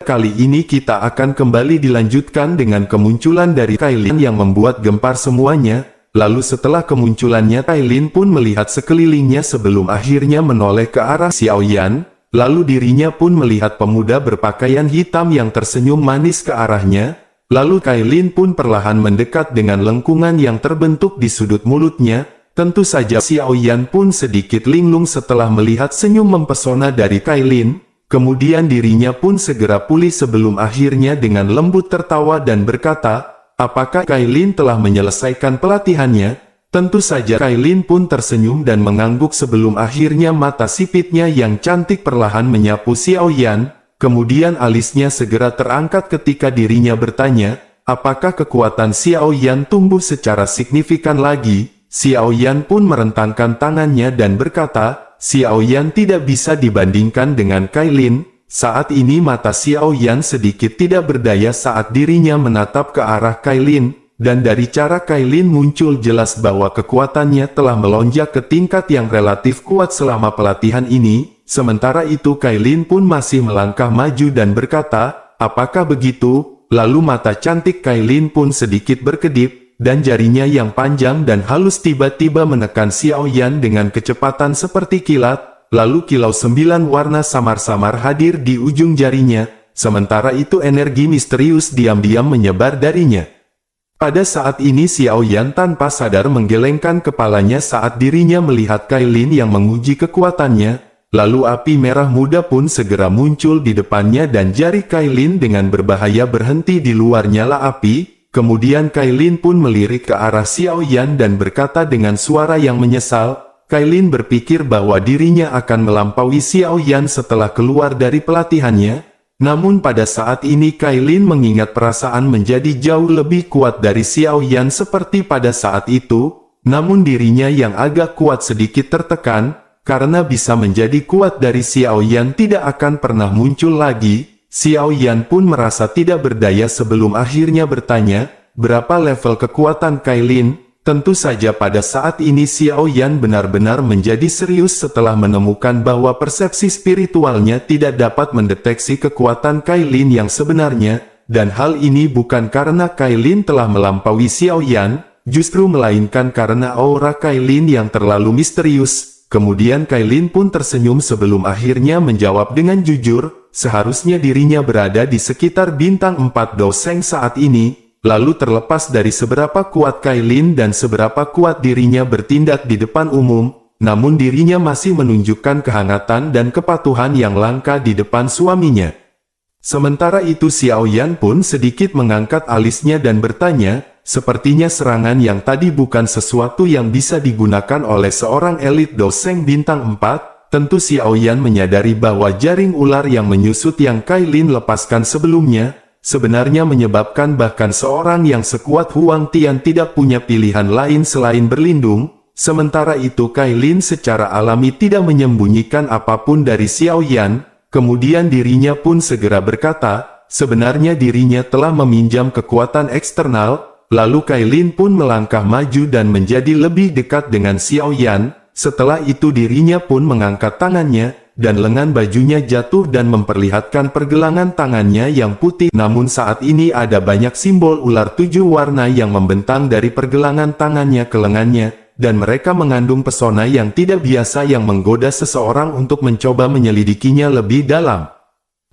Kali ini kita akan kembali dilanjutkan dengan kemunculan dari Kailin yang membuat gempar semuanya. Lalu setelah kemunculannya, Kailin pun melihat sekelilingnya sebelum akhirnya menoleh ke arah Xiaoyan. Lalu dirinya pun melihat pemuda berpakaian hitam yang tersenyum manis ke arahnya. Lalu Kailin pun perlahan mendekat dengan lengkungan yang terbentuk di sudut mulutnya. Tentu saja Xiaoyan pun sedikit linglung setelah melihat senyum mempesona dari Kailin. Kemudian dirinya pun segera pulih sebelum akhirnya dengan lembut tertawa dan berkata, "Apakah Kailin telah menyelesaikan pelatihannya?" Tentu saja Kailin pun tersenyum dan mengangguk sebelum akhirnya mata sipitnya yang cantik perlahan menyapu Xiaoyan. Kemudian alisnya segera terangkat ketika dirinya bertanya, "Apakah kekuatan Xiaoyan tumbuh secara signifikan lagi?" Xiaoyan pun merentangkan tangannya dan berkata, "Xiaoyan tidak bisa dibandingkan dengan Kailin." Saat ini mata Xiaoyan sedikit tidak berdaya saat dirinya menatap ke arah Kailin, dan dari cara Kailin muncul jelas bahwa kekuatannya telah melonjak ke tingkat yang relatif kuat selama pelatihan ini. Sementara itu Kailin pun masih melangkah maju dan berkata, "Apakah begitu?" Lalu mata cantik Kailin pun sedikit berkedip, dan jarinya yang panjang dan halus tiba-tiba menekan Xiaoyan dengan kecepatan seperti kilat. Lalu kilau 9 warna samar-samar hadir di ujung jarinya, sementara itu energi misterius diam-diam menyebar darinya. Pada saat ini Xiaoyan tanpa sadar menggelengkan kepalanya saat dirinya melihat Kailin yang menguji kekuatannya. Lalu api merah muda pun segera muncul di depannya dan jari Kailin dengan berbahaya berhenti di luar nyala api. Kemudian Kailin pun melirik ke arah Xiaoyan dan berkata dengan suara yang menyesal. Kailin berpikir bahwa dirinya akan melampaui Xiaoyan setelah keluar dari pelatihannya. Namun pada saat ini Kailin mengingat perasaan menjadi jauh lebih kuat dari Xiaoyan seperti pada saat itu. Namun dirinya yang agak kuat sedikit tertekan, karena bisa menjadi kuat dari Xiaoyan tidak akan pernah muncul lagi. Xiaoyan pun merasa tidak berdaya sebelum akhirnya bertanya, "Berapa level kekuatan Kailin?" Tentu saja pada saat ini Xiaoyan benar-benar menjadi serius setelah menemukan bahwa persepsi spiritualnya tidak dapat mendeteksi kekuatan Kailin yang sebenarnya, dan hal ini bukan karena Kailin telah melampaui Xiaoyan, justru melainkan karena aura Kailin yang terlalu misterius. Kemudian Kailin pun tersenyum sebelum akhirnya menjawab dengan jujur, seharusnya dirinya berada di sekitar bintang 4 doseng saat ini. Lalu terlepas dari seberapa kuat Kailin dan seberapa kuat dirinya bertindak di depan umum, namun dirinya masih menunjukkan kehangatan dan kepatuhan yang langka di depan suaminya. Sementara itu Xiaoyan pun sedikit mengangkat alisnya dan bertanya, "Sepertinya serangan yang tadi bukan sesuatu yang bisa digunakan oleh seorang elit doseng bintang 4. Tentu Xiaoyan menyadari bahwa jaring ular yang menyusut yang Kailin lepaskan sebelumnya, sebenarnya menyebabkan bahkan seorang yang sekuat Huang Tian tidak punya pilihan lain selain berlindung. Sementara itu Kailin secara alami tidak menyembunyikan apapun dari Xiaoyan. Kemudian dirinya pun segera berkata, sebenarnya dirinya telah meminjam kekuatan eksternal. Lalu Kailin pun melangkah maju dan menjadi lebih dekat dengan Xiaoyan. Setelah itu dirinya pun mengangkat tangannya, dan lengan bajunya jatuh dan memperlihatkan pergelangan tangannya yang putih. Namun saat ini ada banyak simbol ular 7 warna yang membentang dari pergelangan tangannya ke lengannya, dan mereka mengandung pesona yang tidak biasa yang menggoda seseorang untuk mencoba menyelidikinya lebih dalam.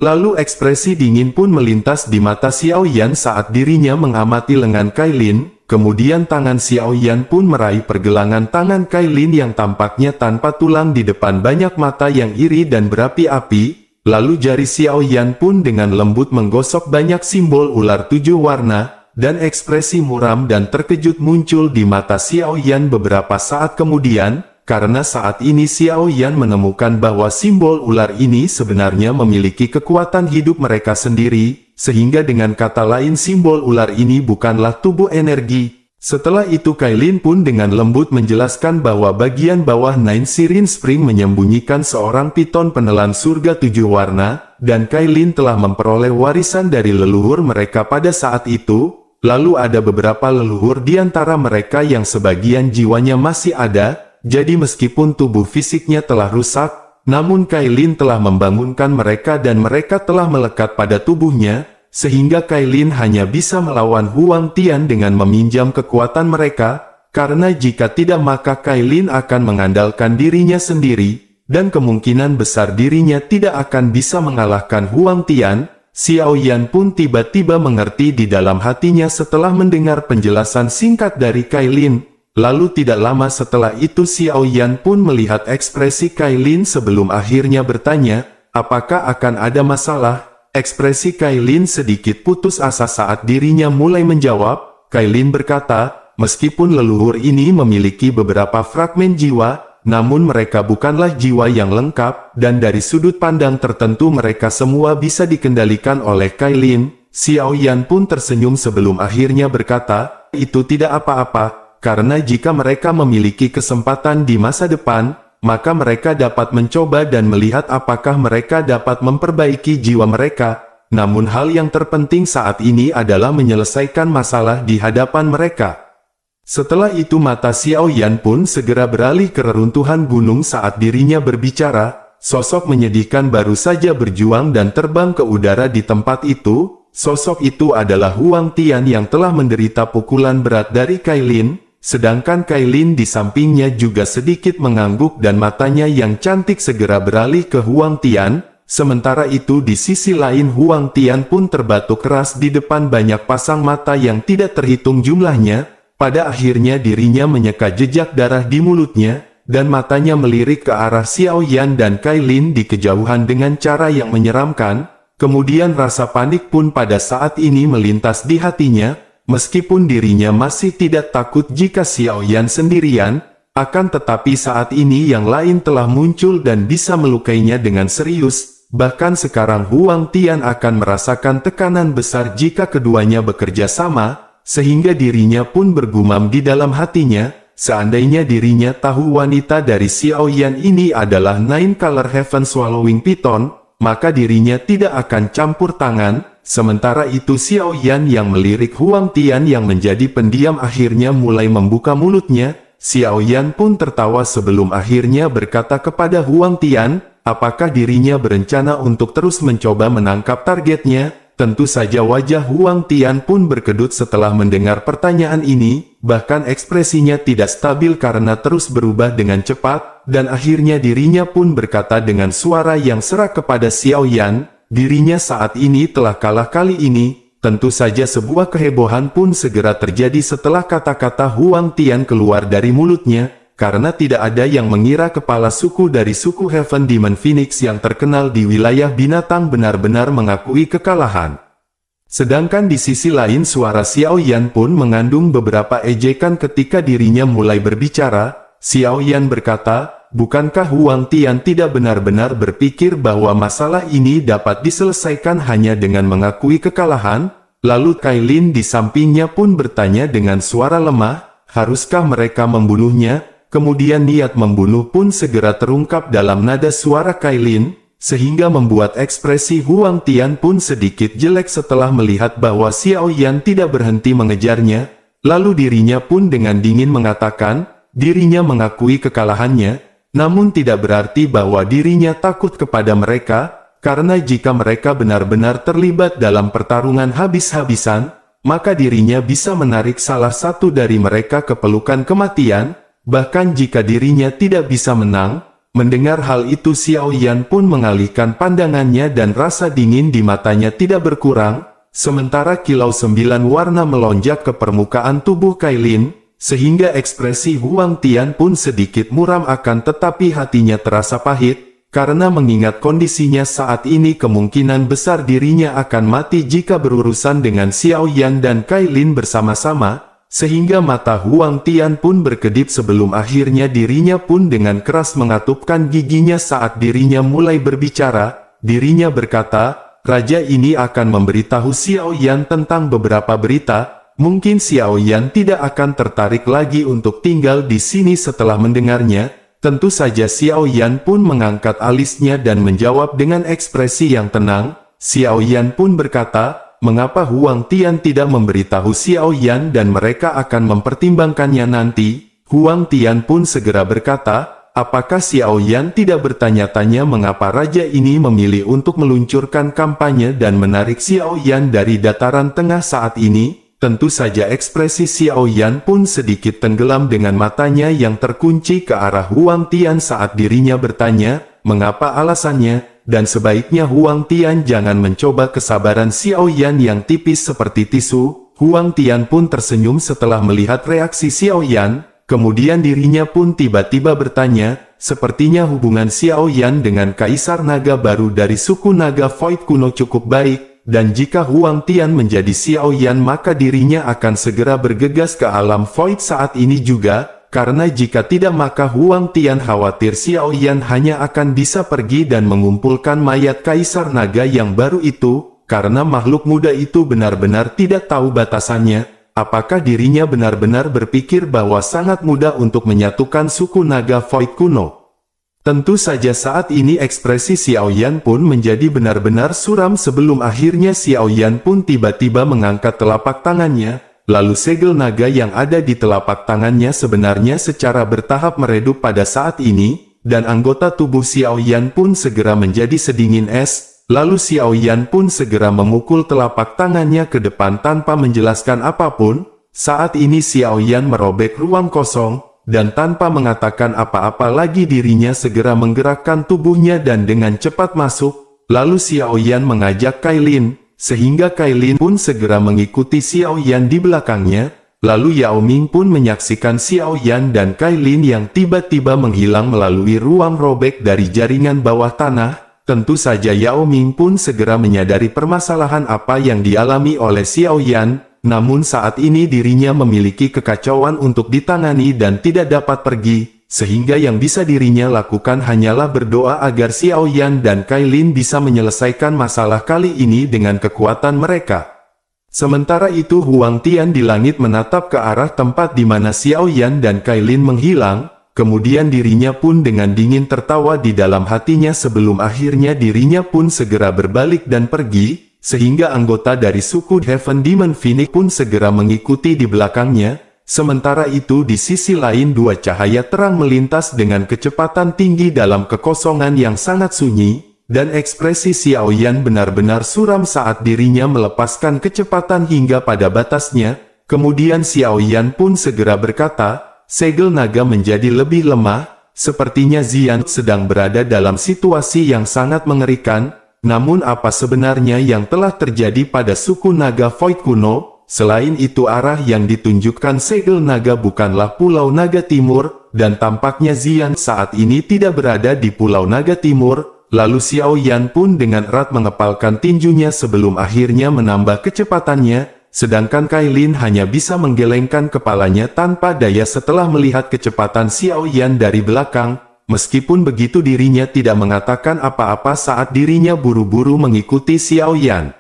Lalu ekspresi dingin pun melintas di mata Xiaoyan saat dirinya mengamati lengan Kailin. Kemudian tangan Xiaoyan pun meraih pergelangan tangan Kailin yang tampaknya tanpa tulang di depan banyak mata yang iri dan berapi-api. Lalu jari Xiaoyan pun dengan lembut menggosok banyak simbol ular 7 warna, dan ekspresi muram dan terkejut muncul di mata Xiaoyan beberapa saat kemudian. Karena saat ini Xiaoyan menemukan bahwa simbol ular ini sebenarnya memiliki kekuatan hidup mereka sendiri, sehingga dengan kata lain simbol ular ini bukanlah tubuh energi. Setelah itu Kailin pun dengan lembut menjelaskan bahwa bagian bawah Nine Sirin Spring menyembunyikan seorang piton penelan surga 7 warna, dan Kailin telah memperoleh warisan dari leluhur mereka pada saat itu. Lalu ada beberapa leluhur di antara mereka yang sebagian jiwanya masih ada. Jadi meskipun tubuh fisiknya telah rusak, Namun Kailin telah membangunkan mereka dan mereka telah melekat pada tubuhnya, sehingga Kailin hanya bisa melawan Huang Tian dengan meminjam kekuatan mereka, karena jika tidak maka Kailin akan mengandalkan dirinya sendiri, dan kemungkinan besar dirinya tidak akan bisa mengalahkan Huang Tian. Xiao Yan pun tiba-tiba mengerti di dalam hatinya setelah mendengar penjelasan singkat dari Kailin. Lalu tidak lama setelah itu Xiao Yan pun melihat ekspresi Kailin sebelum akhirnya bertanya, apakah akan ada masalah? Ekspresi Kailin sedikit putus asa saat dirinya mulai menjawab. Kailin berkata, meskipun leluhur ini memiliki beberapa fragmen jiwa, namun mereka bukanlah jiwa yang lengkap, dan dari sudut pandang tertentu mereka semua bisa dikendalikan oleh Kailin. Xiao Yan pun tersenyum sebelum akhirnya berkata, itu tidak apa-apa. Karena jika mereka memiliki kesempatan di masa depan, maka mereka dapat mencoba dan melihat apakah mereka dapat memperbaiki jiwa mereka. Namun hal yang terpenting saat ini adalah menyelesaikan masalah di hadapan mereka. Setelah itu mata Xiao Yan pun segera beralih ke reruntuhan gunung saat dirinya berbicara. Sosok menyedihkan baru saja berjuang dan terbang ke udara di tempat itu. Sosok itu adalah Huang Tian yang telah menderita pukulan berat dari Kailin. Sedangkan Kailin di sampingnya juga sedikit mengangguk dan matanya yang cantik segera beralih ke Huang Tian. Sementara itu di sisi lain Huang Tian pun terbatuk keras di depan banyak pasang mata yang tidak terhitung jumlahnya. Pada akhirnya dirinya menyeka jejak darah di mulutnya, dan matanya melirik ke arah Xiao Yan dan Kailin di kejauhan dengan cara yang menyeramkan. Kemudian rasa panik pun pada saat ini melintas di hatinya. Meskipun dirinya masih tidak takut jika Xiao Yan sendirian, akan tetapi saat ini yang lain telah muncul dan bisa melukainya dengan serius. Bahkan sekarang Huang Tian akan merasakan tekanan besar jika keduanya bekerja sama, sehingga dirinya pun bergumam di dalam hatinya, seandainya dirinya tahu wanita dari Xiao Yan ini adalah Nine Color Heaven Swallowing Python, maka dirinya tidak akan campur tangan. Sementara itu Xiao Yan yang melirik Huang Tian yang menjadi pendiam akhirnya mulai membuka mulutnya. Xiao Yan pun tertawa sebelum akhirnya berkata kepada Huang Tian, apakah dirinya berencana untuk terus mencoba menangkap targetnya? Tentu saja wajah Huang Tian pun berkedut setelah mendengar pertanyaan ini, bahkan ekspresinya tidak stabil karena terus berubah dengan cepat, dan akhirnya dirinya pun berkata dengan suara yang serak kepada Xiao Yan, dirinya saat ini telah kalah kali ini. Tentu saja sebuah kehebohan pun segera terjadi setelah kata-kata Huang Tian keluar dari mulutnya, karena tidak ada yang mengira kepala suku dari suku Heaven Demon Phoenix yang terkenal di wilayah binatang benar-benar mengakui kekalahan. Sedangkan di sisi lain suara Xiao Yan pun mengandung beberapa ejekan ketika dirinya mulai berbicara. Xiao Yan berkata, bukankah Huang Tian tidak benar-benar berpikir bahwa masalah ini dapat diselesaikan hanya dengan mengakui kekalahan? Lalu Kailin di sampingnya pun bertanya dengan suara lemah, haruskah mereka membunuhnya? Kemudian niat membunuh pun segera terungkap dalam nada suara Kailin, sehingga membuat ekspresi Huang Tian pun sedikit jelek setelah melihat bahwa Xiao Yan tidak berhenti mengejarnya. Lalu dirinya pun dengan dingin mengatakan, dirinya mengakui kekalahannya, namun tidak berarti bahwa dirinya takut kepada mereka, karena jika mereka benar-benar terlibat dalam pertarungan habis-habisan, maka dirinya bisa menarik salah satu dari mereka ke pelukan kematian. Bahkan jika dirinya tidak bisa menang. Mendengar hal itu Xiao Yan pun mengalihkan pandangannya dan rasa dingin di matanya tidak berkurang, sementara kilau 9 warna melonjak ke permukaan tubuh Kailin, sehingga ekspresi Huang Tian pun sedikit muram akan tetapi hatinya terasa pahit, karena mengingat kondisinya saat ini kemungkinan besar dirinya akan mati jika berurusan dengan Xiao Yan dan Kailin bersama-sama. Sehingga mata Huang Tian pun berkedip sebelum akhirnya dirinya pun dengan keras mengatupkan giginya saat dirinya mulai berbicara. Dirinya berkata, raja ini akan memberitahu Xiao Yan tentang beberapa berita. Mungkin Xiao Yan tidak akan tertarik lagi untuk tinggal di sini setelah mendengarnya. Tentu saja Xiao Yan pun mengangkat alisnya dan menjawab dengan ekspresi yang tenang. Xiao Yan pun berkata, mengapa Huang Tian tidak memberitahu Xiao Yan dan mereka akan mempertimbangkannya nanti? Huang Tian pun segera berkata, Apakah Xiao Yan tidak bertanya-tanya mengapa raja ini memilih untuk meluncurkan kampanye dan menarik Xiao Yan dari dataran tengah saat ini? Tentu saja ekspresi Xiao Yan pun sedikit tenggelam dengan matanya yang terkunci ke arah Huang Tian saat dirinya bertanya, mengapa alasannya, dan sebaiknya Huang Tian jangan mencoba kesabaran Xiao Yan yang tipis seperti tisu. Huang Tian pun tersenyum setelah melihat reaksi Xiao Yan. Kemudian dirinya pun tiba-tiba bertanya, sepertinya hubungan Xiao Yan dengan Kaisar Naga baru dari suku Naga Void kuno cukup baik, dan jika Huang Tian menjadi Xiao Yan maka dirinya akan segera bergegas ke alam Void saat ini juga, karena jika tidak maka Huang Tian khawatir Xiao Yan hanya akan bisa pergi dan mengumpulkan mayat Kaisar Naga yang baru itu, karena makhluk muda itu benar-benar tidak tahu batasannya. Apakah dirinya benar-benar berpikir bahwa sangat mudah untuk menyatukan suku Naga Void kuno? Tentu saja saat ini ekspresi Xiao Yan pun menjadi benar-benar suram sebelum akhirnya Xiao Yan pun tiba-tiba mengangkat telapak tangannya, lalu segel naga yang ada di telapak tangannya sebenarnya secara bertahap meredup pada saat ini, dan anggota tubuh Xiao Yan pun segera menjadi sedingin es. Lalu Xiao Yan pun segera memukul telapak tangannya ke depan tanpa menjelaskan apapun. Saat ini Xiao Yan merobek ruang kosong, dan tanpa mengatakan apa-apa lagi dirinya segera menggerakkan tubuhnya dan dengan cepat masuk. Lalu Xiao Yan mengajak Kailin, sehingga Kailin pun segera mengikuti Xiao Yan di belakangnya. Lalu Yao Ming pun menyaksikan Xiao Yan dan Kailin yang tiba-tiba menghilang melalui ruang robek dari jaringan bawah tanah. Tentu saja Yao Ming pun segera menyadari permasalahan apa yang dialami oleh Xiao Yan, namun saat ini dirinya memiliki kekacauan untuk ditangani dan tidak dapat pergi, sehingga yang bisa dirinya lakukan hanyalah berdoa agar Xiao Yan dan Kailin bisa menyelesaikan masalah kali ini dengan kekuatan mereka. Sementara itu Huang Tian di langit menatap ke arah tempat di mana Xiao Yan dan Kailin menghilang. Kemudian dirinya pun dengan dingin tertawa di dalam hatinya sebelum akhirnya dirinya pun segera berbalik dan pergi, sehingga anggota dari suku Heaven Demon Phoenix pun segera mengikuti di belakangnya. Sementara itu di sisi lain dua cahaya terang melintas dengan kecepatan tinggi dalam kekosongan yang sangat sunyi, dan ekspresi Xiao Yan benar-benar suram saat dirinya melepaskan kecepatan hingga pada batasnya. Kemudian Xiao Yan pun segera berkata, segel naga menjadi lebih lemah, sepertinya Xian sedang berada dalam situasi yang sangat mengerikan. Namun apa sebenarnya yang telah terjadi pada suku Naga Void kuno? Selain itu arah yang ditunjukkan segel naga bukanlah Pulau Naga Timur, dan tampaknya Xian saat ini tidak berada di Pulau Naga Timur. Lalu Xiao Yan pun dengan erat mengepalkan tinjunya sebelum akhirnya menambah kecepatannya. Sedangkan Kailin hanya bisa menggelengkan kepalanya tanpa daya setelah melihat kecepatan Xiao Yan dari belakang. Meskipun begitu dirinya tidak mengatakan apa-apa saat dirinya buru-buru mengikuti Xiao Yan.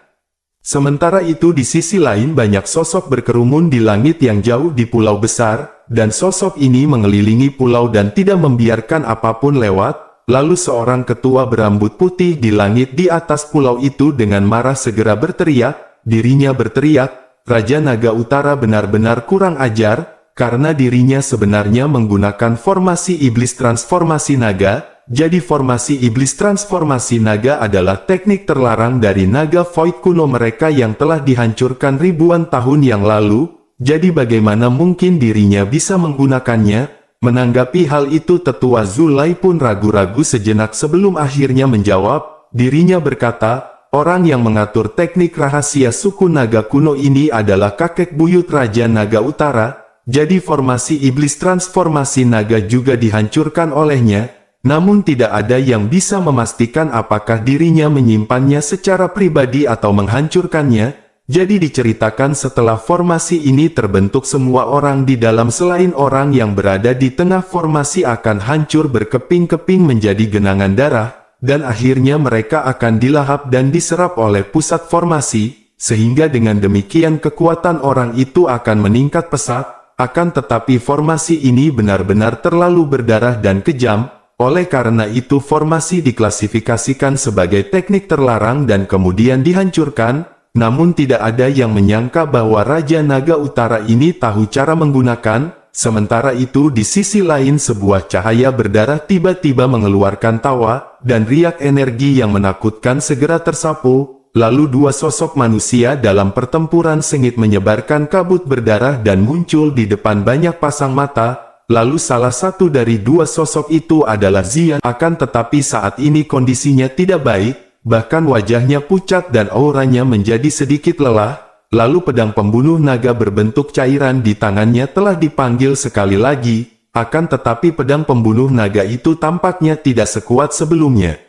Sementara itu di sisi lain banyak sosok berkerumun di langit yang jauh di pulau besar, dan sosok ini mengelilingi pulau dan tidak membiarkan apapun lewat. Lalu seorang ketua berambut putih di langit di atas pulau itu dengan marah segera berteriak. Dirinya berteriak, Raja Naga Utara benar-benar kurang ajar, karena dirinya sebenarnya menggunakan formasi iblis transformasi naga. Jadi formasi iblis transformasi naga adalah teknik terlarang dari Naga Void kuno mereka yang telah dihancurkan ribuan tahun yang lalu. Jadi bagaimana mungkin dirinya bisa menggunakannya? Menanggapi hal itu Tetua Zulai pun ragu-ragu sejenak sebelum akhirnya menjawab. Dirinya berkata, orang yang mengatur teknik rahasia suku naga kuno ini adalah kakek buyut Raja Naga Utara, jadi formasi iblis transformasi naga juga dihancurkan olehnya, namun tidak ada yang bisa memastikan apakah dirinya menyimpannya secara pribadi atau menghancurkannya. Jadi diceritakan setelah formasi ini terbentuk semua orang di dalam selain orang yang berada di tengah formasi akan hancur berkeping-keping menjadi genangan darah. Dan akhirnya mereka akan dilahap dan diserap oleh pusat formasi, sehingga dengan demikian kekuatan orang itu akan meningkat pesat. Akan tetapi formasi ini benar-benar terlalu berdarah dan kejam, oleh karena itu formasi diklasifikasikan sebagai teknik terlarang dan kemudian dihancurkan. Namun tidak ada yang menyangka bahwa Raja Naga Utara ini tahu cara menggunakan. Sementara itu di sisi lain sebuah cahaya berdarah tiba-tiba mengeluarkan tawa, dan riak energi yang menakutkan segera tersapu, lalu dua sosok manusia dalam pertempuran sengit menyebarkan kabut berdarah dan muncul di depan banyak pasang mata, lalu salah satu dari dua sosok itu adalah Xian. Akan tetapi saat ini kondisinya tidak baik, bahkan wajahnya pucat dan auranya menjadi sedikit lelah. Lalu pedang pembunuh naga berbentuk cairan di tangannya telah dipanggil sekali lagi, akan tetapi pedang pembunuh naga itu tampaknya tidak sekuat sebelumnya.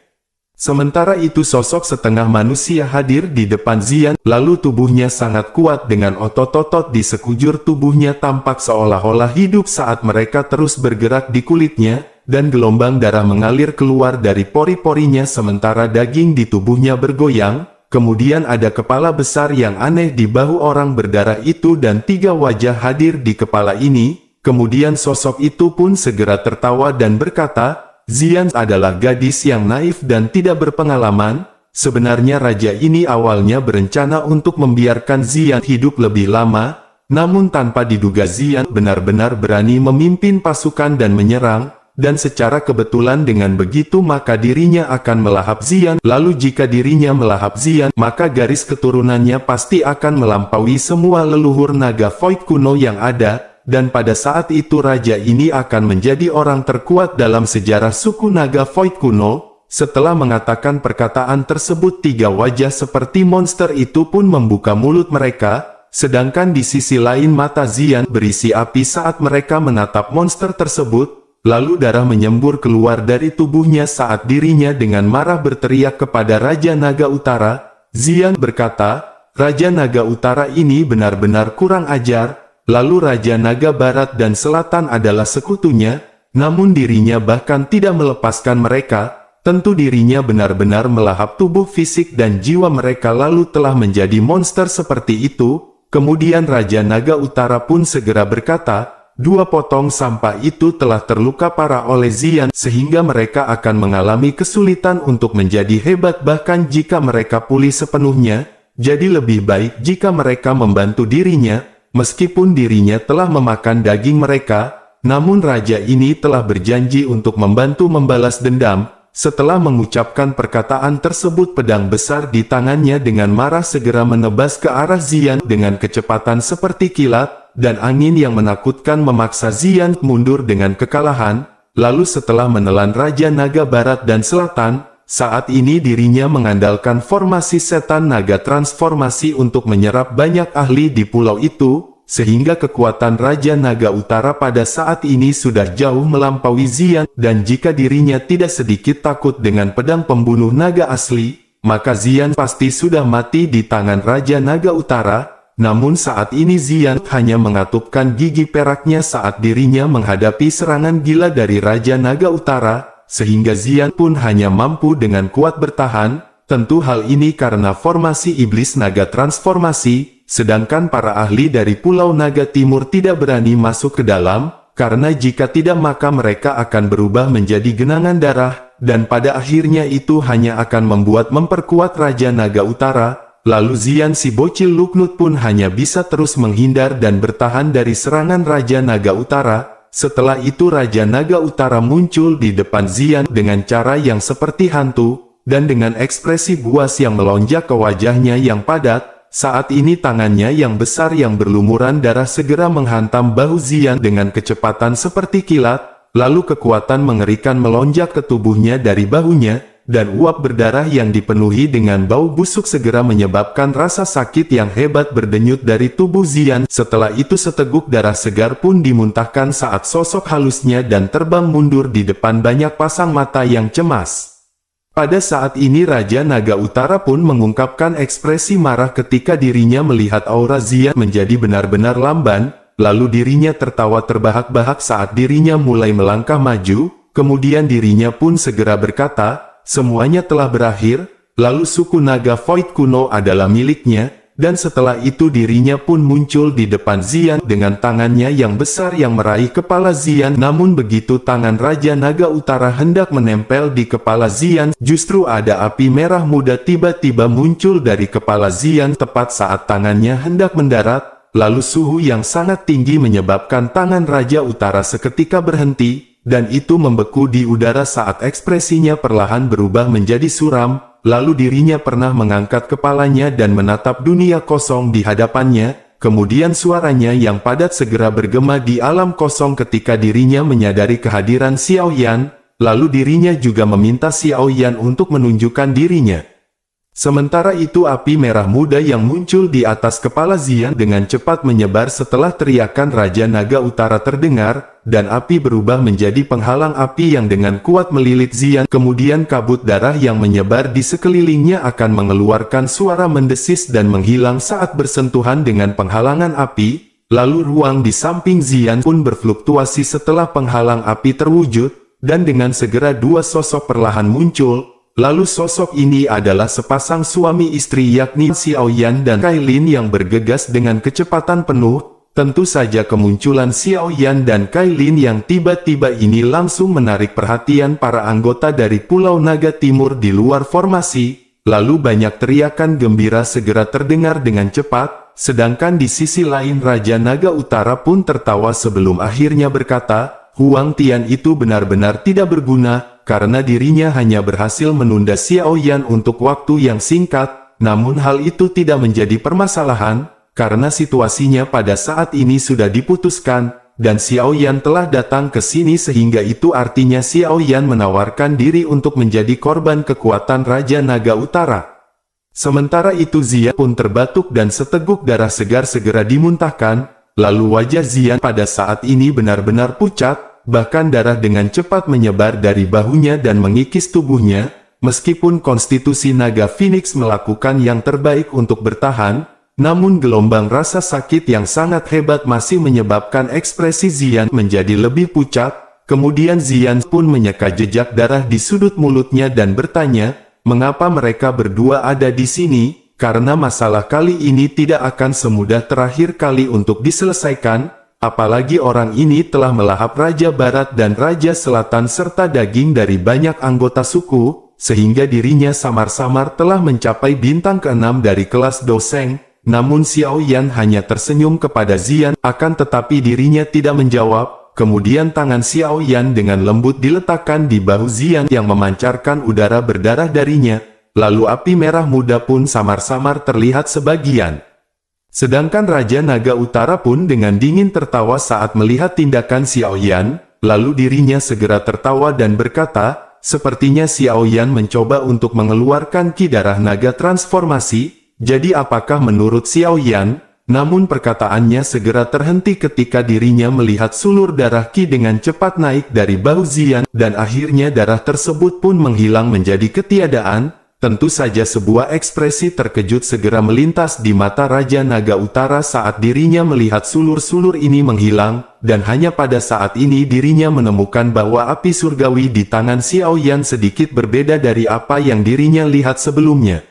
Sementara itu sosok setengah manusia hadir di depan Xian, lalu tubuhnya sangat kuat dengan otot-otot di sekujur tubuhnya tampak seolah-olah hidup saat mereka terus bergerak di kulitnya, dan gelombang darah mengalir keluar dari pori-porinya sementara daging di tubuhnya bergoyang. Kemudian ada kepala besar yang aneh di bahu orang berdarah itu dan tiga wajah hadir di kepala ini. Kemudian sosok itu pun segera tertawa dan berkata, Xian adalah gadis yang naif dan tidak berpengalaman. Sebenarnya raja ini awalnya berencana untuk membiarkan Xian hidup lebih lama, namun tanpa diduga Xian benar-benar berani memimpin pasukan dan menyerang. Dan secara kebetulan dengan begitu maka dirinya akan melahap Xian. Lalu jika dirinya melahap Xian, maka garis keturunannya pasti akan melampaui semua leluhur naga Void kuno yang ada. Dan pada saat itu raja ini akan menjadi orang terkuat dalam sejarah suku naga Void kuno. Setelah mengatakan perkataan tersebut tiga wajah seperti monster itu pun membuka mulut mereka. Sedangkan di sisi lain mata Xian berisi api saat mereka menatap monster tersebut. Lalu darah menyembur keluar dari tubuhnya saat dirinya dengan marah berteriak kepada Raja Naga Utara. Xian berkata, Raja Naga Utara ini benar-benar kurang ajar, lalu Raja Naga Barat dan Selatan adalah sekutunya, namun dirinya bahkan tidak melepaskan mereka. Tentu dirinya benar-benar melahap tubuh fisik dan jiwa mereka lalu telah menjadi monster seperti itu. Kemudian Raja Naga Utara pun segera berkata, dua potong sampah itu telah terluka parah oleh Xian, sehingga mereka akan mengalami kesulitan untuk menjadi hebat bahkan jika mereka pulih sepenuhnya. Jadi lebih baik jika mereka membantu dirinya, meskipun dirinya telah memakan daging mereka. Namun raja ini telah berjanji untuk membantu membalas dendam. Setelah mengucapkan perkataan tersebut pedang besar di tangannya dengan marah segera menebas ke arah Xian dengan kecepatan seperti kilat. Dan angin yang menakutkan memaksa Xian mundur dengan kekalahan. Lalu setelah menelan Raja Naga Barat dan Selatan, saat ini dirinya mengandalkan formasi setan naga transformasi untuk menyerap banyak ahli di pulau itu, sehingga kekuatan Raja Naga Utara pada saat ini sudah jauh melampaui Xian. Dan jika dirinya tidak sedikit takut dengan pedang pembunuh naga asli, maka Xian pasti sudah mati di tangan Raja Naga Utara. Namun saat ini Xian hanya mengatupkan gigi peraknya saat dirinya menghadapi serangan gila dari Raja Naga Utara, sehingga Xian pun hanya mampu dengan kuat bertahan. Tentu hal ini karena formasi iblis naga transformasi, sedangkan para ahli dari Pulau Naga Timur tidak berani masuk ke dalam, karena jika tidak maka mereka akan berubah menjadi genangan darah, dan pada akhirnya itu hanya akan memperkuat Raja Naga Utara. Lalu Xian si bocil Luknut pun hanya bisa terus menghindar dan bertahan dari serangan Raja Naga Utara. Setelah itu Raja Naga Utara muncul di depan Xian dengan cara yang seperti hantu, dan dengan ekspresi buas yang melonjak ke wajahnya yang padat. Saat ini tangannya yang besar yang berlumuran darah segera menghantam bahu Xian dengan kecepatan seperti kilat, lalu kekuatan mengerikan melonjak ke tubuhnya dari bahunya. Dan uap berdarah yang dipenuhi dengan bau busuk segera menyebabkan rasa sakit yang hebat berdenyut dari tubuh Xian. Setelah itu seteguk darah segar pun dimuntahkan saat sosok halusnya dan terbang mundur di depan banyak pasang mata yang cemas. Pada saat ini Raja Naga Utara pun mengungkapkan ekspresi marah ketika dirinya melihat aura Xian menjadi benar-benar lamban, lalu dirinya tertawa terbahak-bahak saat dirinya mulai melangkah maju, kemudian dirinya pun segera berkata, semuanya telah berakhir, lalu suku naga Void kuno adalah miliknya, dan setelah itu dirinya pun muncul di depan Xian dengan tangannya yang besar yang meraih kepala Xian. Namun begitu tangan Raja Naga Utara hendak menempel di kepala Xian, justru ada api merah muda tiba-tiba muncul dari kepala Xian tepat saat tangannya hendak mendarat. lalu suhu yang sangat tinggi menyebabkan tangan Raja Utara seketika berhenti, dan itu membeku di udara saat ekspresinya perlahan berubah menjadi suram, lalu dirinya pernah mengangkat kepalanya dan menatap dunia kosong di hadapannya, kemudian suaranya yang padat segera bergema di alam kosong ketika dirinya menyadari kehadiran Xiao Yan, lalu dirinya juga meminta Xiao Yan untuk menunjukkan dirinya. Sementara itu api merah muda yang muncul di atas kepala Xian dengan cepat menyebar setelah teriakan Raja Naga Utara terdengar, dan api berubah menjadi penghalang api yang dengan kuat melilit Xian. Kemudian kabut darah yang menyebar di sekelilingnya akan mengeluarkan suara mendesis dan menghilang saat bersentuhan dengan penghalangan api, lalu ruang di samping Xian pun berfluktuasi setelah penghalang api terwujud, dan dengan segera dua sosok perlahan muncul. Lalu sosok ini adalah sepasang suami istri yakni Xiao Yan dan Kai Lin yang bergegas dengan kecepatan penuh. Tentu saja kemunculan Xiao Yan dan Kai Lin yang tiba-tiba ini langsung menarik perhatian para anggota dari Pulau Naga Timur di luar formasi. Lalu banyak teriakan gembira segera terdengar dengan cepat, sedangkan di sisi lain Raja Naga Utara pun tertawa sebelum akhirnya berkata, Huang Tian itu benar-benar tidak berguna, karena dirinya hanya berhasil menunda Xiao Yan untuk waktu yang singkat, namun hal itu tidak menjadi permasalahan, karena situasinya pada saat ini sudah diputuskan, dan Xiao Yan telah datang ke sini sehingga itu artinya Xiao Yan menawarkan diri untuk menjadi korban kekuatan Raja Naga Utara. Sementara itu Xian pun terbatuk dan seteguk darah segar segera dimuntahkan, lalu wajah Xian pada saat ini benar-benar pucat, bahkan darah dengan cepat menyebar dari bahunya dan mengikis tubuhnya. Meskipun konstitusi naga Phoenix melakukan yang terbaik untuk bertahan, namun gelombang rasa sakit yang sangat hebat masih menyebabkan ekspresi Xian menjadi lebih pucat. Kemudian Xian pun menyeka jejak darah di sudut mulutnya dan bertanya, mengapa mereka berdua ada di sini? Karena masalah kali ini tidak akan semudah terakhir kali untuk diselesaikan. Apalagi orang ini telah melahap Raja Barat dan Raja Selatan serta daging dari banyak anggota suku, sehingga dirinya samar-samar telah mencapai bintang ke-6 dari kelas Doseng. Namun Xiao Yan hanya tersenyum kepada Xian, akan tetapi dirinya tidak menjawab. Kemudian tangan Xiao Yan dengan lembut diletakkan di bahu Xian yang memancarkan udara berdarah darinya, lalu api merah muda pun samar-samar terlihat sebagian. Sedangkan Raja Naga Utara pun dengan dingin tertawa saat melihat tindakan Xiao Yan, lalu dirinya segera tertawa dan berkata, sepertinya Xiao Yan mencoba untuk mengeluarkan ki darah naga transformasi, jadi apakah menurut Xiao Yan? Namun perkataannya segera terhenti ketika dirinya melihat sulur darah ki dengan cepat naik dari bahu Xian, dan akhirnya darah tersebut pun menghilang menjadi ketiadaan. Tentu saja sebuah ekspresi terkejut segera melintas di mata Raja Naga Utara saat dirinya melihat sulur-sulur ini menghilang, dan hanya pada saat ini dirinya menemukan bahwa api surgawi di tangan Xiao Yan sedikit berbeda dari apa yang dirinya lihat sebelumnya.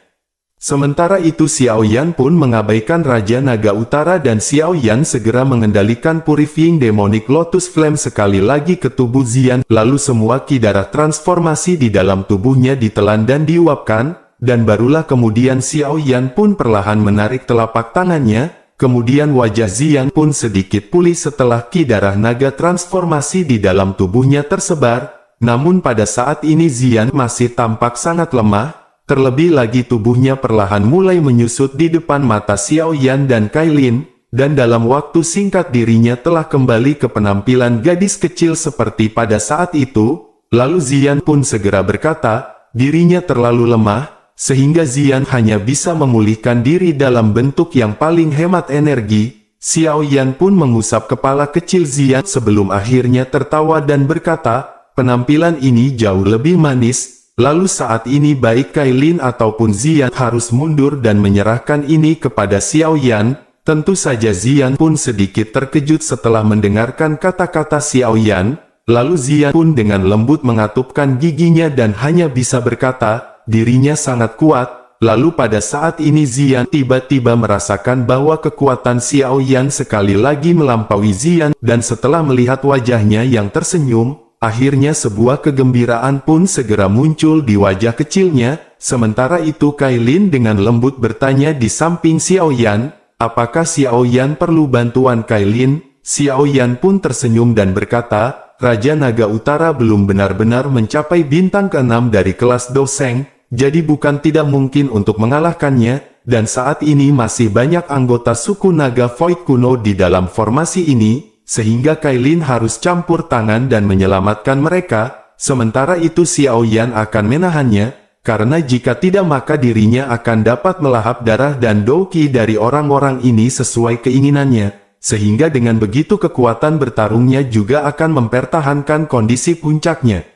Sementara itu Xiao Yan pun mengabaikan Raja Naga Utara dan Xiao Yan segera mengendalikan Purifying Demonic Lotus Flame sekali lagi ke tubuh Xian, lalu semua ki darah transformasi di dalam tubuhnya ditelan dan diuapkan, dan barulah kemudian Xiao Yan pun perlahan menarik telapak tangannya, kemudian wajah Xian pun sedikit pulih setelah ki darah naga transformasi di dalam tubuhnya tersebar, namun pada saat ini Xian masih tampak sangat lemah. Terlebih lagi tubuhnya perlahan mulai menyusut di depan mata Xiao Yan dan Kai Lin, dan dalam waktu singkat dirinya telah kembali ke penampilan gadis kecil seperti pada saat itu. Lalu Xian pun segera berkata, dirinya terlalu lemah, sehingga Xian hanya bisa memulihkan diri dalam bentuk yang paling hemat energi. Xiao Yan pun mengusap kepala kecil Xian sebelum akhirnya tertawa dan berkata, penampilan ini jauh lebih manis. Lalu saat ini baik Kai Lin ataupun Xian harus mundur dan menyerahkan ini kepada Xiao Yan. Tentu saja Xian pun sedikit terkejut setelah mendengarkan kata-kata Xiao Yan. Lalu Xian pun dengan lembut mengatupkan giginya dan hanya bisa berkata, dirinya sangat kuat. Lalu pada saat ini Xian tiba-tiba merasakan bahwa kekuatan Xiao Yan sekali lagi melampaui Xian, dan setelah melihat wajahnya yang tersenyum, akhirnya sebuah kegembiraan pun segera muncul di wajah kecilnya. Sementara itu Kai Lin dengan lembut bertanya di samping Xiao Yan, apakah Xiao Yan perlu bantuan Kailin? Xiao Yan pun tersenyum dan berkata, Raja Naga Utara belum benar-benar mencapai bintang ke-6 dari kelas Doseng, jadi bukan tidak mungkin untuk mengalahkannya, dan saat ini masih banyak anggota suku Naga Void kuno di dalam formasi ini, sehingga Kailin harus campur tangan dan menyelamatkan mereka, sementara itu Xiao Yan akan menahannya, karena jika tidak maka dirinya akan dapat melahap darah dan Douqi dari orang-orang ini sesuai keinginannya, sehingga dengan begitu kekuatan bertarungnya juga akan mempertahankan kondisi puncaknya.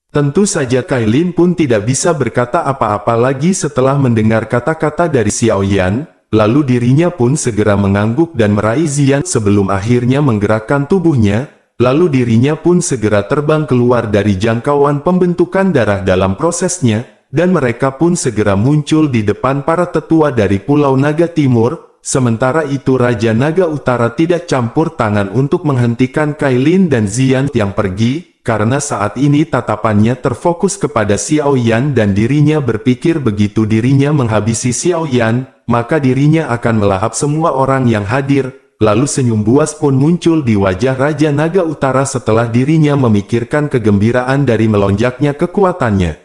Tentu saja Kailin pun tidak bisa berkata apa-apa lagi setelah mendengar kata-kata dari Xiao Yan, lalu dirinya pun segera mengangguk dan meraih Xian sebelum akhirnya menggerakkan tubuhnya, lalu dirinya pun segera terbang keluar dari jangkauan pembentukan darah dalam prosesnya, dan mereka pun segera muncul di depan para tetua dari Pulau Naga Timur. Sementara itu Raja Naga Utara tidak campur tangan untuk menghentikan Kailin dan Xian yang pergi, karena saat ini tatapannya terfokus kepada Xiao Yan dan dirinya berpikir begitu dirinya menghabisi Xiao Yan, maka dirinya akan melahap semua orang yang hadir. Lalu senyum buas pun muncul di wajah Raja Naga Utara setelah dirinya memikirkan kegembiraan dari melonjaknya kekuatannya.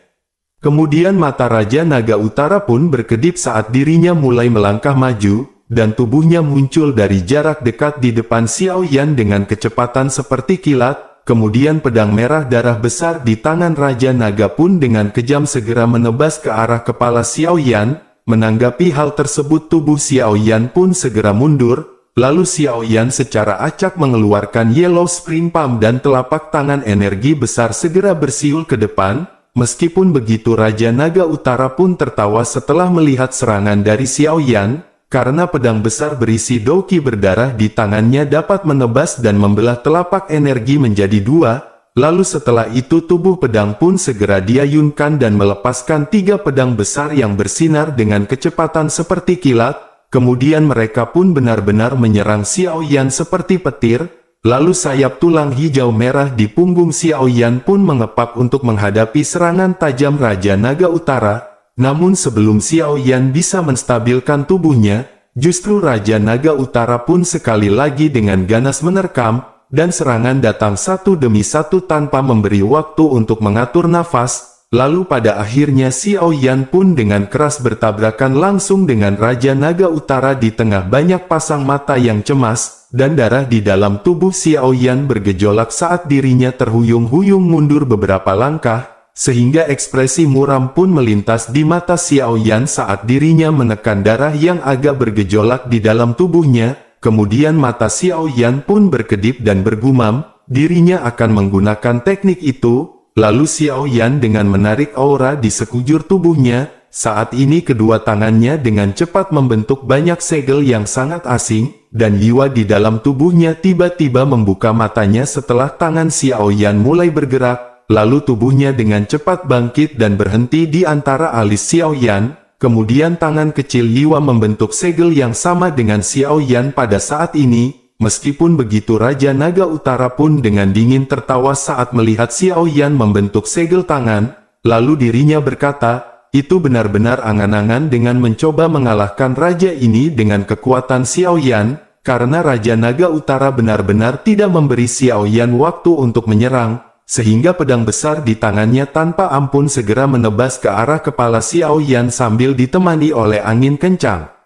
Kemudian mata Raja Naga Utara pun berkedip saat dirinya mulai melangkah maju, dan tubuhnya muncul dari jarak dekat di depan Xiao Yan dengan kecepatan seperti kilat. Kemudian pedang merah darah besar di tangan Raja Naga pun dengan kejam segera menebas ke arah kepala Xiao Yan. Menanggapi hal tersebut tubuh Xiao Yan pun segera mundur, lalu Xiao Yan secara acak mengeluarkan Yellow Spring Palm dan telapak tangan energi besar segera bersiul ke depan. Meskipun begitu Raja Naga Utara pun tertawa setelah melihat serangan dari Xiao Yan, karena pedang besar berisi Douqi berdarah di tangannya dapat menebas dan membelah telapak energi menjadi dua, lalu setelah itu tubuh pedang pun segera diayunkan dan melepaskan 3 pedang besar yang bersinar dengan kecepatan seperti kilat, kemudian mereka pun benar-benar menyerang Xiao Yan seperti petir. Lalu sayap tulang hijau merah di punggung Xiao Yan pun mengepak untuk menghadapi serangan tajam Raja Naga Utara. Namun sebelum Xiao Yan bisa menstabilkan tubuhnya, justru Raja Naga Utara pun sekali lagi dengan ganas menerkam, dan serangan datang satu demi satu tanpa memberi waktu untuk mengatur nafas. Lalu pada akhirnya Xiao Yan pun dengan keras bertabrakan langsung dengan Raja Naga Utara di tengah banyak pasang mata yang cemas, dan darah di dalam tubuh Xiao Yan bergejolak saat dirinya terhuyung-huyung mundur beberapa langkah, sehingga ekspresi muram pun melintas di mata Xiao Yan saat dirinya menekan darah yang agak bergejolak di dalam tubuhnya. Kemudian mata Xiao Yan pun berkedip dan bergumam, dirinya akan menggunakan teknik itu. Lalu Xiao Yan dengan menarik aura di sekujur tubuhnya, saat ini kedua tangannya dengan cepat membentuk banyak segel yang sangat asing, dan jiwa di dalam tubuhnya tiba-tiba membuka matanya setelah tangan Xiao Yan mulai bergerak, lalu tubuhnya dengan cepat bangkit dan berhenti di antara alis Xiao Yan, kemudian tangan kecil Yiwa membentuk segel yang sama dengan Xiao Yan pada saat ini. Meskipun begitu Raja Naga Utara pun dengan dingin tertawa saat melihat Xiao Yan membentuk segel tangan, lalu dirinya berkata, itu benar-benar angan-angan dengan mencoba mengalahkan raja ini dengan kekuatan Xiao Yan, karena Raja Naga Utara benar-benar tidak memberi Xiao Yan waktu untuk menyerang, sehingga pedang besar di tangannya tanpa ampun segera menebas ke arah kepala Xiao Yan sambil ditemani oleh angin kencang.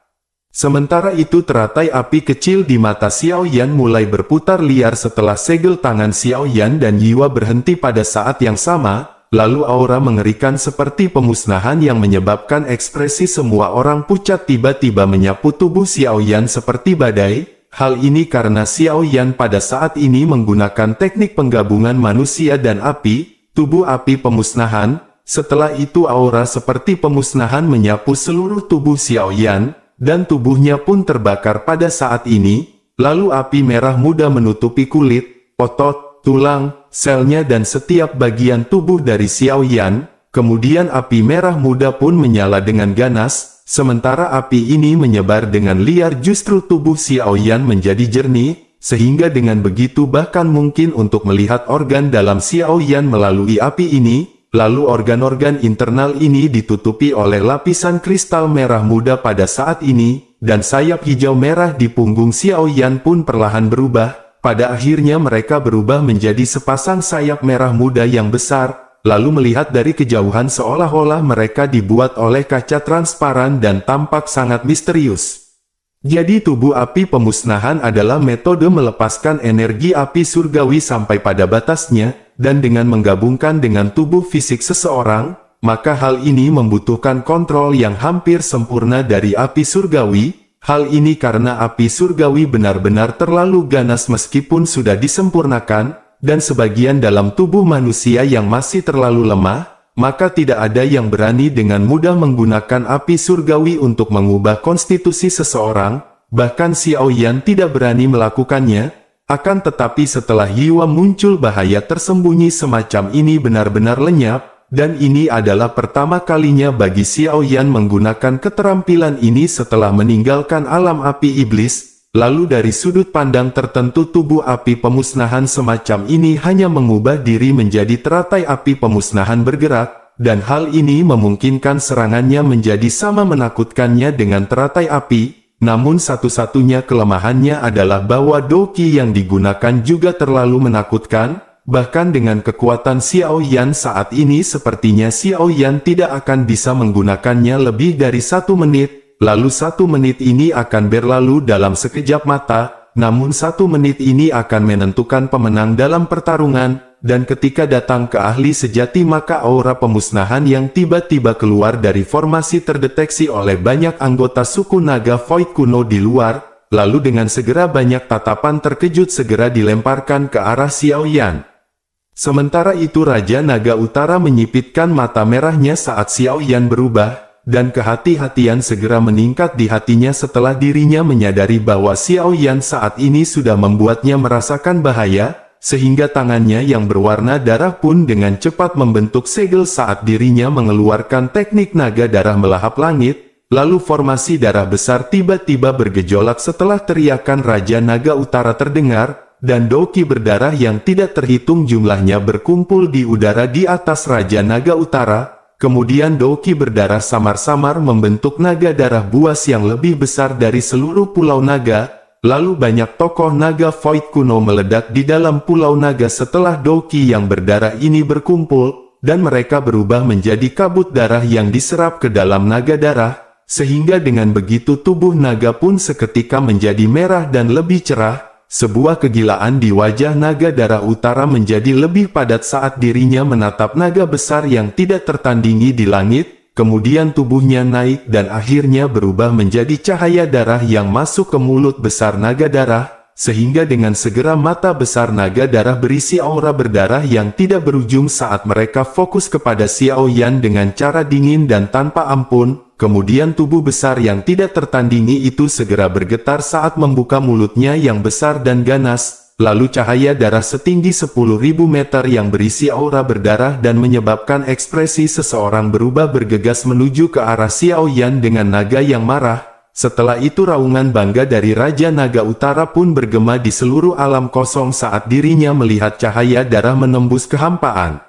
Sementara itu teratai api kecil di mata Xiao Yan mulai berputar liar setelah segel tangan Xiao Yan dan Yiwa berhenti pada saat yang sama, lalu aura mengerikan seperti pemusnahan yang menyebabkan ekspresi semua orang pucat tiba-tiba menyapu tubuh Xiao Yan seperti badai. Hal ini karena Xiao Yan pada saat ini menggunakan teknik penggabungan manusia dan api, tubuh api pemusnahan. Setelah itu aura seperti pemusnahan menyapu seluruh tubuh Xiao Yan, dan tubuhnya pun terbakar pada saat ini. Lalu api merah muda menutupi kulit, otot, tulang, selnya dan setiap bagian tubuh dari Xiao Yan. Kemudian api merah muda pun menyala dengan ganas, sementara api ini menyebar dengan liar justru tubuh Xiao Yan menjadi jernih, sehingga dengan begitu bahkan mungkin untuk melihat organ dalam Xiao Yan melalui api ini. Lalu organ-organ internal ini ditutupi oleh lapisan kristal merah muda pada saat ini, dan sayap hijau merah di punggung Xiao Yan pun perlahan berubah. Pada akhirnya mereka berubah menjadi sepasang sayap merah muda yang besar, lalu melihat dari kejauhan seolah-olah mereka dibuat oleh kaca transparan dan tampak sangat misterius. Jadi tubuh api pemusnahan adalah metode melepaskan energi api surgawi sampai pada batasnya, dan dengan menggabungkan dengan tubuh fisik seseorang, maka hal ini membutuhkan kontrol yang hampir sempurna dari api surgawi. Hal ini karena api surgawi benar-benar terlalu ganas meskipun sudah disempurnakan, dan sebagian dalam tubuh manusia yang masih terlalu lemah, maka tidak ada yang berani dengan mudah menggunakan api surgawi untuk mengubah konstitusi seseorang, bahkan Xiao Yan tidak berani melakukannya. Akan tetapi setelah Yiwa muncul, bahaya tersembunyi semacam ini benar-benar lenyap, dan ini adalah pertama kalinya bagi Xiao Yan menggunakan keterampilan ini setelah meninggalkan alam api iblis. Lalu dari sudut pandang tertentu tubuh api pemusnahan semacam ini hanya mengubah diri menjadi teratai api pemusnahan bergerak, dan hal ini memungkinkan serangannya menjadi sama menakutkannya dengan teratai api. Namun satu-satunya kelemahannya adalah bahwa doki yang digunakan juga terlalu menakutkan. Bahkan dengan kekuatan Xiao Yan saat ini sepertinya Xiao Yan tidak akan bisa menggunakannya lebih dari 1 menit. Lalu 1 menit ini akan berlalu dalam sekejap mata, namun 1 menit ini akan menentukan pemenang dalam pertarungan, dan ketika datang ke ahli sejati maka aura pemusnahan yang tiba-tiba keluar dari formasi terdeteksi oleh banyak anggota suku naga Void kuno di luar, lalu dengan segera banyak tatapan terkejut segera dilemparkan ke arah Xiao Yan. Sementara itu Raja Naga Utara menyipitkan mata merahnya saat Xiao Yan berubah, dan kehati-hatian segera meningkat di hatinya setelah dirinya menyadari bahwa Xiao Yan saat ini sudah membuatnya merasakan bahaya, sehingga tangannya yang berwarna darah pun dengan cepat membentuk segel saat dirinya mengeluarkan teknik naga darah melahap langit. Lalu formasi darah besar tiba-tiba bergejolak setelah teriakan Raja Naga Utara terdengar, dan doki berdarah yang tidak terhitung jumlahnya berkumpul di udara di atas Raja Naga Utara. Kemudian doki berdarah samar-samar membentuk naga darah buas yang lebih besar dari seluruh pulau naga. Lalu banyak tokoh naga Void kuno meledak di dalam pulau naga setelah doki yang berdarah ini berkumpul, dan mereka berubah menjadi kabut darah yang diserap ke dalam naga darah, sehingga dengan begitu tubuh naga pun seketika menjadi merah dan lebih cerah. Sebuah kegilaan di wajah naga darah utara menjadi lebih padat saat dirinya menatap naga besar yang tidak tertandingi di langit, kemudian tubuhnya naik dan akhirnya berubah menjadi cahaya darah yang masuk ke mulut besar naga darah, sehingga dengan segera mata besar naga darah berisi aura berdarah yang tidak berujung saat mereka fokus kepada Xiao Yan dengan cara dingin dan tanpa ampun. Kemudian tubuh besar yang tidak tertandingi itu segera bergetar saat membuka mulutnya yang besar dan ganas, lalu cahaya darah setinggi 10.000 meter yang berisi aura berdarah dan menyebabkan ekspresi seseorang berubah bergegas menuju ke arah Xiao Yan dengan naga yang marah. Setelah itu raungan bangga dari Raja Naga Utara pun bergema di seluruh alam kosong saat dirinya melihat cahaya darah menembus kehampaan.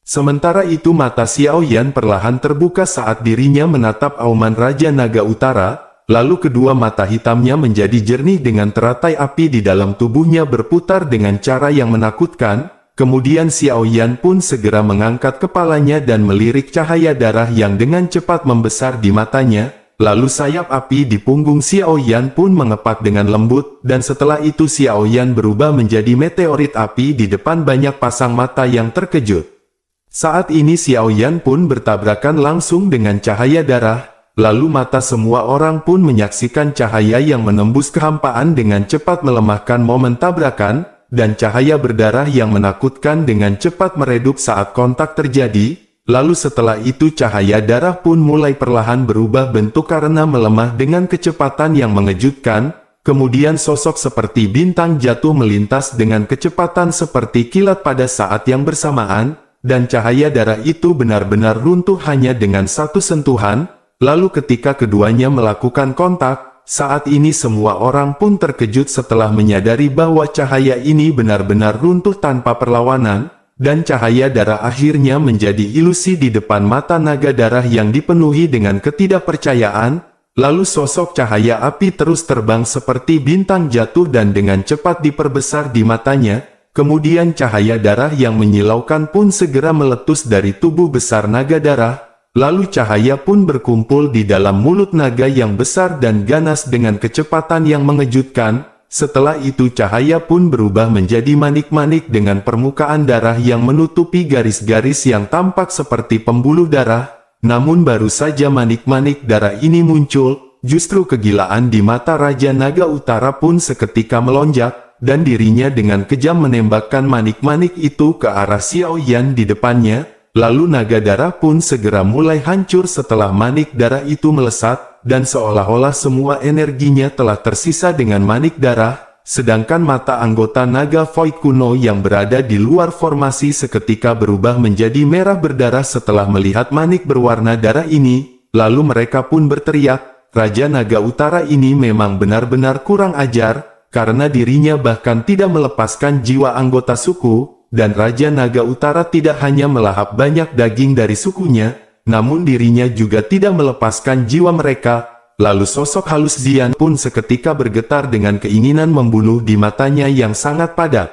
Sementara itu mata Xiao Yan perlahan terbuka saat dirinya menatap auman Raja Naga Utara, lalu kedua mata hitamnya menjadi jernih dengan teratai api di dalam tubuhnya berputar dengan cara yang menakutkan. Kemudian Xiao Yan pun segera mengangkat kepalanya dan melirik cahaya darah yang dengan cepat membesar di matanya. Lalu sayap api di punggung Xiao Yan pun mengepak dengan lembut, dan setelah itu Xiao Yan berubah menjadi meteorit api di depan banyak pasang mata yang terkejut. Saat ini Xiao Yan pun bertabrakan langsung dengan cahaya darah, lalu mata semua orang pun menyaksikan cahaya yang menembus kehampaan dengan cepat melemahkan momen tabrakan, dan cahaya berdarah yang menakutkan dengan cepat meredup saat kontak terjadi. Lalu setelah itu cahaya darah pun mulai perlahan berubah bentuk karena melemah dengan kecepatan yang mengejutkan. Kemudian sosok seperti bintang jatuh melintas dengan kecepatan seperti kilat pada saat yang bersamaan, dan cahaya darah itu benar-benar runtuh hanya dengan satu sentuhan. Lalu ketika keduanya melakukan kontak, saat ini semua orang pun terkejut setelah menyadari bahwa cahaya ini benar-benar runtuh tanpa perlawanan, dan cahaya darah akhirnya menjadi ilusi di depan mata naga darah yang dipenuhi dengan ketidakpercayaan. Lalu sosok cahaya api terus terbang seperti bintang jatuh dan dengan cepat diperbesar di matanya. Kemudian cahaya darah yang menyilaukan pun segera meletus dari tubuh besar naga darah. Lalu cahaya pun berkumpul di dalam mulut naga yang besar dan ganas dengan kecepatan yang mengejutkan. Setelah itu cahaya pun berubah menjadi manik-manik dengan permukaan darah yang menutupi garis-garis yang tampak seperti pembuluh darah. Namun baru saja manik-manik darah ini muncul, justru kegilaan di mata Raja Naga Utara pun seketika melonjak. Dan dirinya dengan kejam menembakkan manik-manik itu ke arah Xiao Yan di depannya. Lalu naga darah pun segera mulai hancur setelah manik darah itu melesat, dan seolah-olah semua energinya telah tersisa dengan manik darah. Sedangkan mata anggota naga Void kuno yang berada di luar formasi seketika berubah menjadi merah berdarah setelah melihat manik berwarna darah ini. Lalu mereka pun berteriak, Raja Naga Utara ini memang benar-benar kurang ajar. Karena dirinya bahkan tidak melepaskan jiwa anggota suku, dan Raja Naga Utara tidak hanya melahap banyak daging dari sukunya, namun dirinya juga tidak melepaskan jiwa mereka. Lalu sosok halus Xian pun seketika bergetar dengan keinginan membunuh di matanya yang sangat padat.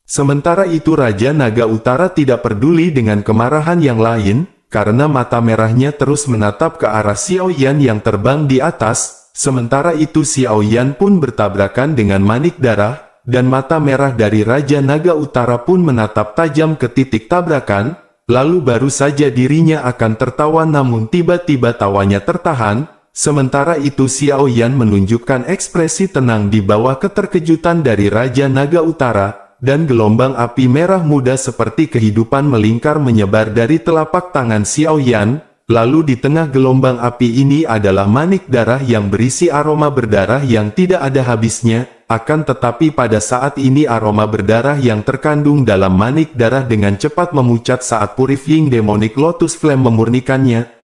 Sementara itu Raja Naga Utara tidak peduli dengan kemarahan yang lain, karena mata merahnya terus menatap ke arah Xiao Yan yang terbang di atas. Sementara itu Xiao Yan pun bertabrakan dengan manik darah, dan mata merah dari Raja Naga Utara pun menatap tajam ke titik tabrakan, lalu baru saja dirinya akan tertawa namun tiba-tiba tawanya tertahan. Sementara itu Xiao Yan menunjukkan ekspresi tenang di bawah keterkejutan dari Raja Naga Utara, dan gelombang api merah muda seperti kehidupan melingkar menyebar dari telapak tangan Xiao Yan. Lalu di tengah gelombang api ini adalah manik darah yang berisi aroma berdarah yang tidak ada habisnya. Akan tetapi pada saat ini aroma berdarah yang terkandung dalam manik darah dengan cepat memucat saat Purifying Demonic Lotus Flame memurnikannya.